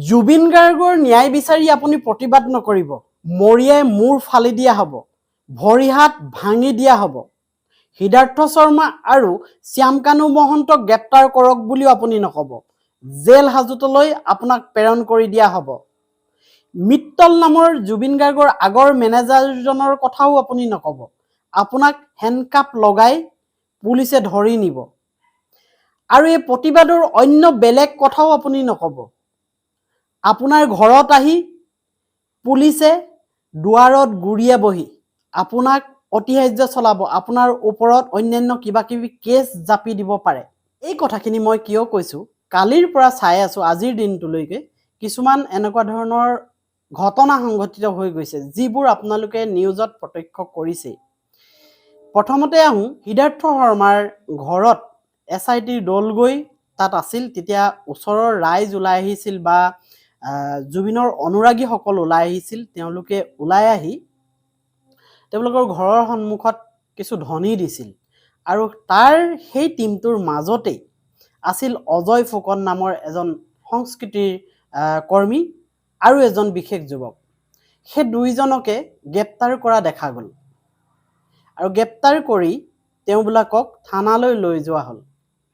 জুবিন গাৰ্গৰ ন্যায় বিচাৰি আপুনি প্ৰতিবাদ নকৰিব। মৰিয়াই মূৰ ফালি দিয়া হ'ব, ভৰি হাত ভাঙি দিয়া হ'ব। সিদ্ধাৰ্থ শৰ্মা আৰু শ্যামকানু মহন্তক গ্ৰেপ্তাৰ কৰক বুলিও আপুনি নক'ব। জেল হাজতলৈ আপোনাক প্ৰেৰণ কৰি দিয়া হ'ব। মিত্তল নামৰ জুবিন গাৰ্গৰ আগৰ মেনেজাৰজনৰ কথাও আপুনি নক'ব। আপোনাক হেণ্ডকাপ লগাই পুলিচে ধৰি নিব। আৰু এই প্ৰতিবাদৰ অন্য বেলেগ কথাও আপুনি নক'ব। আপোনাৰ ঘৰত আহি পুলিচে দুৱাৰত গুৰিয়ে বহি আপোনাক অতিহাৰ্য চলাব, আপোনাৰ ওপৰত অন্যান্য কিবা কিবি কেছ জাপি দিব পাৰে। এই কথাখিনি মই কিয় কৈছোঁ, কালিৰ পৰা চাই আছোঁ আজিৰ দিনটোলৈকে কিছুমান এনেকুৱা ধৰণৰ ঘটনা সংঘটিত হৈ গৈছে যিবোৰ আপোনালোকে নিউজত প্ৰত্যক্ষ কৰিছে। প্ৰথমতে আহোঁ, সিদ্ধাৰ্থ শৰ্মাৰ ঘৰত SITৰ দল গৈ তাত আছিল। তেতিয়া ওচৰৰ ৰাইজ ওলাই আহিছিল বা জুবিনৰ অনুৰাগীসকল ওলাই আহিছিল। তেওঁলোকে ওলাই আহি তেওঁলোকৰ ঘৰৰ সন্মুখত কিছু ধ্বনি দিছিল আৰু তাৰ সেই টিমটোৰ মাজতেই আছিল অজয় ফুকন নামৰ এজন সংস্কৃতিৰ কৰ্মী আৰু এজন বিশেষ যুৱক। সেই দুইজনকে গ্ৰেপ্তাৰ কৰা দেখা গ'ল আৰু গ্ৰেপ্তাৰ কৰি তেওঁবিলাকক থানালৈ লৈ যোৱা হ'ল।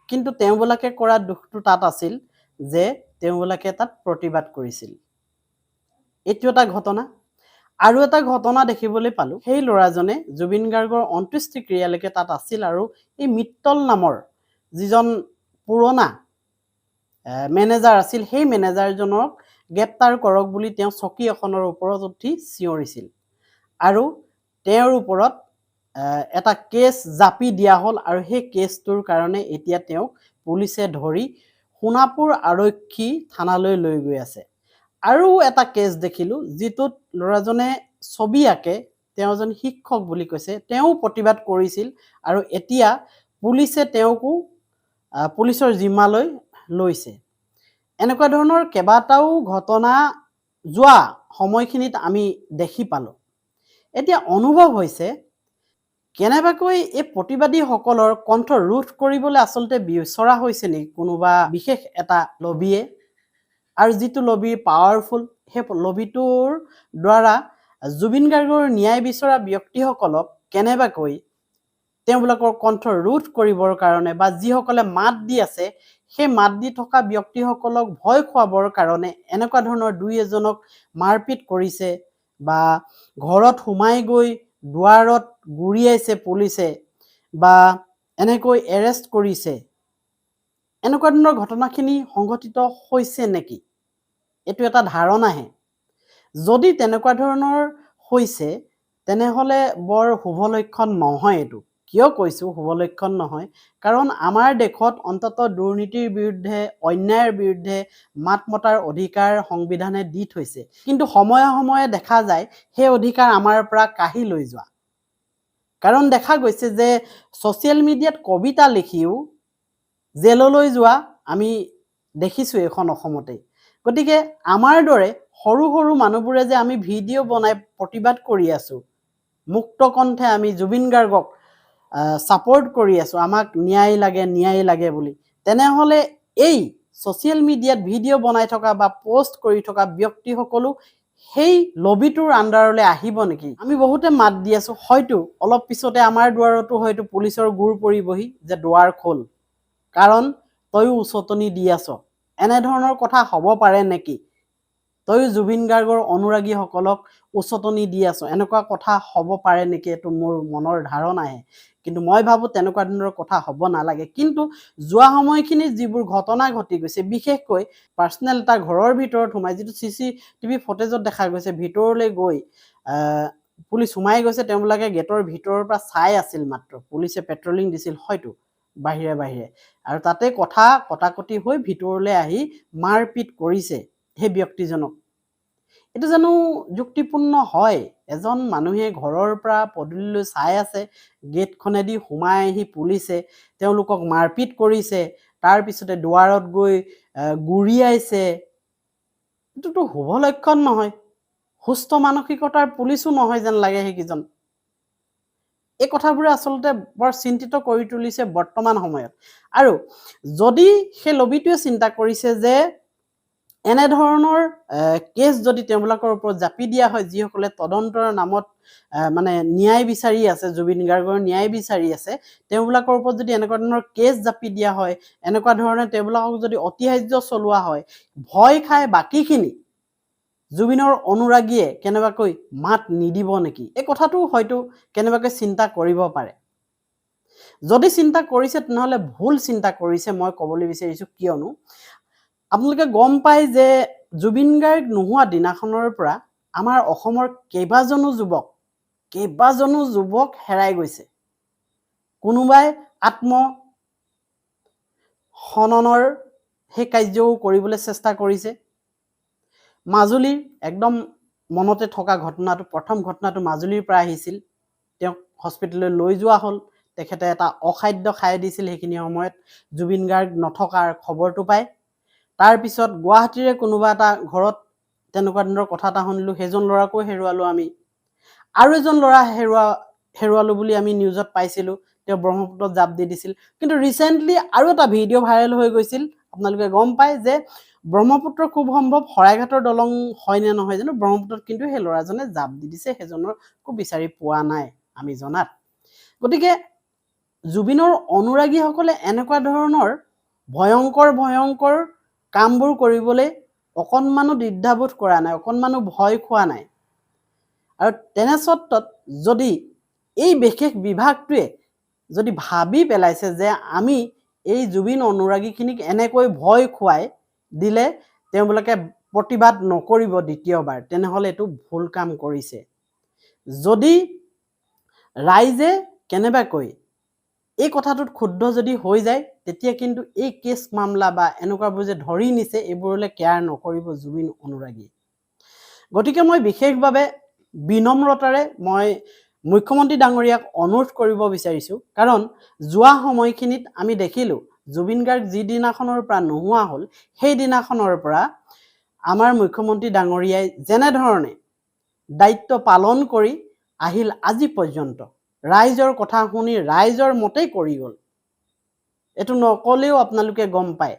কিন্তু তেওঁবিলাকে কৰা দুখটো তাত আছিল যে তেওঁবিলাকে তাত প্ৰতিবাদ কৰিছিল। এইটো এটা ঘটনা। আৰু এটা ঘটনা দেখিবলৈ পালোঁ, সেই ল'ৰাজনে জুবিন গাৰ্গৰ অন্ত্যেষ্টিক্ৰিয়ালৈকে তাত আছিল আৰু এই মিত্তল নামৰ যিজন পুৰণা মেনেজাৰ আছিল, সেই মেনেজাৰজনক গ্ৰেপ্তাৰ কৰক বুলি তেওঁ চকী এখনৰ ওপৰত উঠি চিঞৰিছিল আৰু তেওঁৰ ওপৰত এটা কেছ জাপি দিয়া হ'ল আৰু সেই কেছটোৰ কাৰণে এতিয়া তেওঁক পুলিচে ধৰি সোণাপুৰ আৰক্ষী থানালৈ লৈ গৈ আছে। আৰু এটা কেছ দেখিলোঁ যিটোত ল'ৰাজনে ছবি আঁকে, তেওঁ এজন শিক্ষক বুলি কৈছে, তেওঁ প্ৰতিবাদ কৰিছিল আৰু এতিয়া পুলিচে তেওঁকো পুলিচৰ জিম্মালৈ লৈছে। এনেকুৱা ধৰণৰ কেইবাটাও ঘটনা যোৱা সময়খিনিত আমি দেখি পালোঁ। এতিয়া অনুভৱ হৈছে কেনেবাকৈ এই প্ৰতিবাদীসকলৰ কণ্ঠ ৰোধ কৰিবলৈ আচলতে বিচৰা হৈছে নেকি কোনোবা বিশেষ এটা লবিয়ে, আৰু যিটো লবি পাৱাৰফুল, সেই লবিটোৰ দ্বাৰা জুবিন গাৰ্গৰ ন্যায় বিচৰা ব্যক্তিসকলক কেনেবাকৈ তেওঁবিলাকৰ কণ্ঠ ৰোধ কৰিবৰ কাৰণে বা যিসকলে মাত দি আছে সেই মাত দি থকা ব্যক্তিসকলক ভয় খুৱাবৰ কাৰণে এনেকুৱা ধৰণৰ দুই এজনক মাৰপিট কৰিছে বা ঘৰত সোমাই গৈ দুৱাৰত গুৰিয়াইছে পুলিচে বা এনেকৈ এৰেষ্ট কৰিছে। এনেকুৱা ধৰণৰ ঘটনাখিনি সংঘটিত হৈছে নেকি, এইটো এটা ধাৰণাহে। যদি তেনেকুৱা ধৰণৰ হৈছে তেনেহ'লে বৰ শুভ লক্ষণ নহয়। এইটো কিয় কৈছোঁ শুভ লক্ষণ নহয়, কাৰণ আমাৰ দেশত অন্ততঃ দুৰ্নীতিৰ বিৰুদ্ধে, অন্যায়ৰ বিৰুদ্ধে মাত মতাৰ অধিকাৰ সংবিধানে দি থৈছে। কিন্তু সময়ে সময়ে দেখা যায় সেই অধিকাৰ আমাৰ পৰা কাঢ়ি লৈ যোৱা। কাৰণ দেখা গৈছে যে ছ'চিয়েল মিডিয়াত কবিতা লিখিও জেললৈ যোৱা আমি দেখিছোঁ এইখন অসমতেই। গতিকে আমাৰ দৰে সৰু সৰু মানুহবোৰে যে আমি ভিডিঅ' বনাই প্ৰতিবাদ কৰি আছোঁ, মুক্ত কণ্ঠে আমি জুবিন গাৰ্গক ছাপোৰ্ট কৰি আছোঁ, আমাক ন্যায় লাগে বুলি, তেনেহ'লে এই ছ'চিয়েল মিডিয়াত ভিডিঅ' বনাই থকা বা পোষ্ট কৰি থকা ব্যক্তিসকলো সেই লবিটোৰ আণ্ডাৰলৈ আহিব নেকি? আমি বহুতে মাত দি আছোঁ, হয়তো অলপ পিছতে আমাৰ দুৱাৰতো হয়তো পুলিচৰ গোৰ পৰিবহি যে দুৱাৰ খোল, কাৰণ তয়ো উচতনি দি আছ। এনেধৰণৰ কথা হ'ব পাৰে নেকি? তয়ো জুবিন গাৰ্গৰ অনুৰাগীসকলক উচতনি দি আছ, এনেকুৱা কথা হ'ব পাৰে নেকি? এইটো মোৰ মনৰ ধাৰণাহে। কিন্তু মই ভাবোঁ তেনেকুৱা ধৰণৰ কথা হ'ব নালাগে। কিন্তু যোৱা সময়খিনিত যিবোৰ ঘটনা ঘটি গৈছে, বিশেষকৈ পাৰ্চনেল এটা ঘৰৰ ভিতৰত সোমাই, যিটো CCTV ফুটেজত দেখা গৈছে, ভিতৰলৈ গৈ পুলিচ সোমাই গৈছে, তেওঁবিলাকে গেটৰ ভিতৰৰ পৰা চাই আছিল মাত্ৰ, পুলিচে পেট্ৰলিং দিছিল হয়তো বাহিৰে বাহিৰে, আৰু তাতে কথা কটাকটি হৈ ভিতৰলৈ আহি মাৰপিট কৰিছে সেই ব্যক্তিজনক। এইটো জানো যুক্তিপূৰ্ণ হয়? এজন মানুহে ঘৰৰ পৰা পদূলিলৈ চাই আছে, গেটখনেদি সোমাই আহি পুলিচে তেওঁলোকক মাৰপিট কৰিছে, তাৰপিছতে দুৱাৰত গৈ গুৰিয়াইছে। এইটোতো শুভ লক্ষণ নহয়। সুস্থ মানসিকতাৰ পুলিচো নহয় যেন লাগে সেইকেইজন। এই কথাবোৰে আচলতে বৰ চিন্তিত কৰি তুলিছে বৰ্তমান সময়ত। আৰু যদি সেই লবিটোৱে চিন্তা কৰিছে যে এনেধৰণৰ কেছ যদি তেওঁলোকৰ ওপৰত জাপি দিয়া হয়, যিসকলে তদন্তৰ নামত মানে ন্যায় বিচাৰি আছে, জুবিন গাৰ্গৰ ন্যায় বিচাৰি আছে, তেওঁলোকৰ ওপৰত যদি এনেকুৱা ধৰণৰ কেছ জাপি দিয়া হয়, এনেকুৱা ধৰণে তেওঁলোকক যদি অতিহাৰ্য চলোৱা হয়, ভয় খাই বাকীখিনি জুবিনৰ অনুৰাগীয়ে কেনেবাকৈ মাত নিদিব নেকি? এই কথাটো হয়তো কেনেবাকৈ চিন্তা কৰিব পাৰে। যদি চিন্তা কৰিছে তেনেহ'লে ভুল চিন্তা কৰিছে, মই ক'বলৈ বিচাৰিছোঁ। কিয়নো আপোনালোকে গম পায় যে জুবিন গাৰ্গ নোহোৱা দিনাখনৰ পৰা আমাৰ অসমৰ কেইবাজনো যুৱক হেৰাই গৈছে। কোনোবাই আত্মহননৰ সেই কাৰ্যও কৰিবলৈ চেষ্টা কৰিছে। মাজুলীৰ একদম মনতে থকা ঘটনাটো, প্ৰথম ঘটনাটো মাজুলীৰ পৰা আহিছিল। তেওঁক হস্পিটেললৈ লৈ যোৱা হ'ল, তেখেতে এটা অখাদ্য খাই দিছিল। সেইখিনি সময়ত জুবিন গাৰ্গ নথকাৰ খবৰটো পায়। তাৰপিছত গুৱাহাটীৰে কোনোবা এটা ঘৰত তেনেকুৱা ধৰণৰ কথা এটা শুনিলোঁ, সেইজন ল'ৰাকো হেৰুৱালোঁ আমি। আৰু এজন ল'ৰা হেৰুৱালোঁ বুলি আমি নিউজত পাইছিলোঁ, তেওঁ ব্ৰহ্মপুত্ৰত জাপ দি দিছিল। কিন্তু ৰিচেণ্টলি আৰু এটা ভিডিঅ' ভাইৰেল হৈ গৈছিল, আপোনালোকে গম পায় যে ব্ৰহ্মপুত্ৰ খুব সম্ভৱ শৰাইঘাটৰ দলং হয় নে নহয় জানো, ব্ৰহ্মপুত্ৰত কিন্তু সেই ল'ৰাজনে জাপ দি দিছে। সেইজনকো বিচাৰি পোৱা নাই আমি জনাত। গতিকে জুবিনৰ অনুৰাগীসকলে এনেকুৱা ধৰণৰ ভয়ংকৰ কামবোৰ কৰিবলৈ অকণমানো দ্বিধাবোধ কৰা নাই, অকণমানো ভয় খোৱা নাই। আৰু তেনে স্বত্বত যদি এই বিশেষ বিভাগটোৱে যদি ভাবি পেলাইছে যে আমি এই জুবিন অনুৰাগীখিনিক এনেকৈ ভয় খুৱাই দিলে তেওঁলোকে প্ৰতিবাদ নকৰিব দ্বিতীয়বাৰ, তেনেহ'লে এইটো ভুল কাম কৰিছে। যদি ৰাইজে কেনেবাকৈ এই কথাটোত ক্ষুব্ধ যদি হৈ যায়, তেতিয়া কিন্তু এই কেছ মামলা বা এনেকুৱাবোৰ যে ধৰি নিছে, এইবোৰলৈ কেয়াৰ নকৰিব জুবিন অনুৰাগী। গতিকে মই বিশেষভাৱে বিনম্ৰতাৰে মই মুখ্যমন্ত্ৰী ডাঙৰীয়াক অনুৰোধ কৰিব বিচাৰিছোঁ। কাৰণ যোৱা সময়খিনিত আমি দেখিলোঁ জুবিন গাৰ্গ যিদিনাখনৰ পৰা নোহোৱা হ'ল, সেই দিনাখনৰ পৰা আমাৰ মুখ্যমন্ত্ৰী ডাঙৰীয়াই যেনেধৰণে দায়িত্ব পালন কৰি আহিল আজি পৰ্যন্ত, ৰাইজৰ কথা শুনি ৰাইজৰ মতেই কৰি গ'ল। এইটো নকলেও আপোনালোকে গম পায়।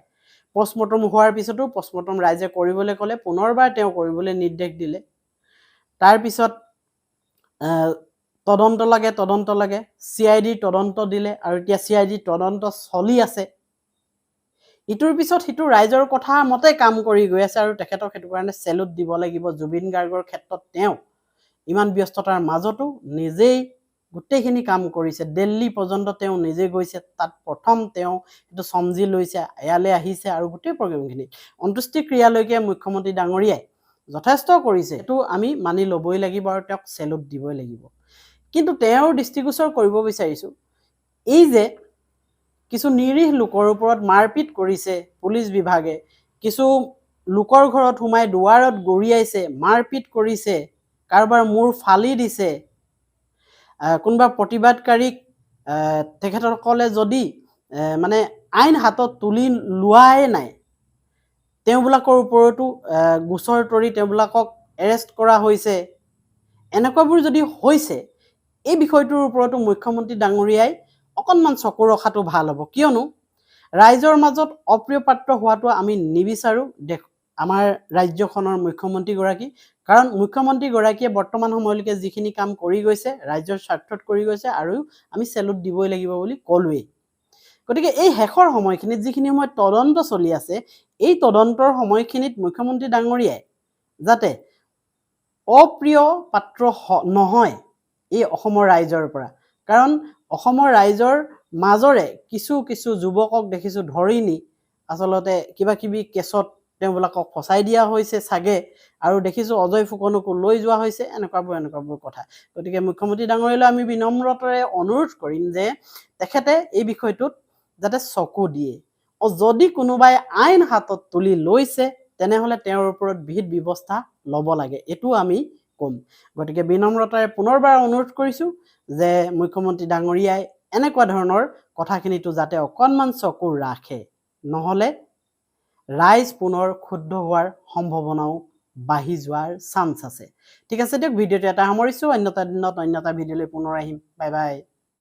পষ্টমৰ্টম হোৱাৰ পিছতো পষ্টমৰ্টম ৰাইজে কৰিবলৈ ক'লে, পুনৰবাৰ তেওঁ কৰিবলৈ নিৰ্দেশ দিলে। তাৰপিছত তদন্ত লাগে, CIDৰ তদন্ত দিলে, আৰু এতিয়া CIDৰ তদন্ত চলি আছে। ইটোৰ পিছত সিটো ৰাইজৰ কথা মতে কাম কৰি গৈ আছে, আৰু তেখেতক সেইটো কাৰণে চেলুট দিব লাগিব। জুবিন গাৰ্গৰ ক্ষেত্ৰত তেওঁ ইমান ব্যস্ততাৰ মাজতো নিজেই গোটেইখিনি কাম কৰিছে। দিল্লী পৰ্যন্ত তেওঁ নিজে গৈছে, তাত প্ৰথম তেওঁ এইটো সমজি লৈছে, ইয়ালৈ আহিছে, আৰু গোটেই প্ৰগ্ৰেমখিনি অন্ত্যেষ্টিক্ৰিয়ালৈকে মুখ্যমন্ত্ৰী ডাঙৰীয়াই যথেষ্ট কৰিছে। এইটো আমি মানি ল'বই লাগিব আৰু তেওঁক চেলুট দিবই লাগিব। কিন্তু তেওঁৰ দৃষ্টিগোচৰ কৰিব বিচাৰিছোঁ, এই যে কিছু নিৰীহ লোকৰ ওপৰত মাৰপিট কৰিছে পুলিচ বিভাগে, কিছু লোকৰ ঘৰত সোমাই দুৱাৰত গৰিয়াইছে, মাৰপিট কৰিছে, কাৰোবাৰ মূৰ ফালি দিছে, কোনোবা প্ৰতিবাদকাৰীক তেখেতসকলে যদি মানে আইন হাতত তুলি লোৱাই নাই, তেওঁবিলাকৰ ওপৰতো গোচৰ তৰি তেওঁবিলাকক এৰেষ্ট কৰা হৈছে। এনেকুৱাবোৰ যদি হৈছে, এই বিষয়টোৰ ওপৰতো মুখ্যমন্ত্ৰী ডাঙৰীয়াই অকণমান চকু ৰখাটো ভাল হ'ব। কিয়নো ৰাইজৰ মাজত অপ্ৰিয় পাত্ৰ হোৱাটো আমি নিবিচাৰোঁ আমাৰ ৰাজ্যখনৰ মুখ্যমন্ত্ৰীগৰাকী। কাৰণ মুখ্যমন্ত্ৰীগৰাকীয়ে বৰ্তমান সময়লৈকে যিখিনি কাম কৰি গৈছে, ৰাইজৰ স্বাৰ্থত কৰি গৈছে, আৰু আমি চেলুট দিবই লাগিব বুলি ক'লোৱেই। গতিকে এই শেষৰ সময়খিনিত যিখিনি সময়ত তদন্ত চলি আছে, এই তদন্তৰ সময়খিনিত মুখ্যমন্ত্ৰী ডাঙৰীয়াই যাতে অপ্ৰিয় পাত্ৰ নহয় এই অসমৰ ৰাইজৰ পৰা। কাৰণ অসমৰ ৰাইজৰ মাজৰে কিছু যুৱকক দেখিছোঁ ধৰি নি আচলতে কিবা কিবি কেছত তেওঁবিলাকক ফচাই দিয়া হৈছে চাগে, আৰু দেখিছোঁ অজয় ফুকনকো লৈ যোৱা হৈছে, এনেকুৱাবোৰ কথা। গতিকে মুখ্যমন্ত্ৰী ডাঙৰীয়ালৈ আমি বিনম্ৰতাৰে অনুৰোধ কৰিম যে তেখেতে এই বিষয়টোত যাতে চকু দিয়ে। যদি কোনোবাই আইন হাতত তুলি লৈছে, তেনেহ'লে তেওঁৰ ওপৰত বিহিত ব্যৱস্থা ল'ব লাগে, এইটো আমি ক'ম। গতিকে বিনম্ৰতাৰে পুনৰবাৰ অনুৰোধ কৰিছোঁ যে মুখ্যমন্ত্ৰী ডাঙৰীয়াই এনেকুৱা ধৰণৰ কথাখিনিতো যাতে অকণমান চকু ৰাখে, নহ'লে ৰাইজ পুনৰ ক্ষুব্ধ হোৱাৰ সম্ভাৱনাও বাঢ়ি যোৱাৰ চান্স আছে। ঠিক আছে দিয়ক, ভিডিঅ'টো এটা সামৰিছোঁ। অন্য এটা দিনত অন্য এটা ভিডিঅ'লৈ পুনৰ আহিম। Bye bye.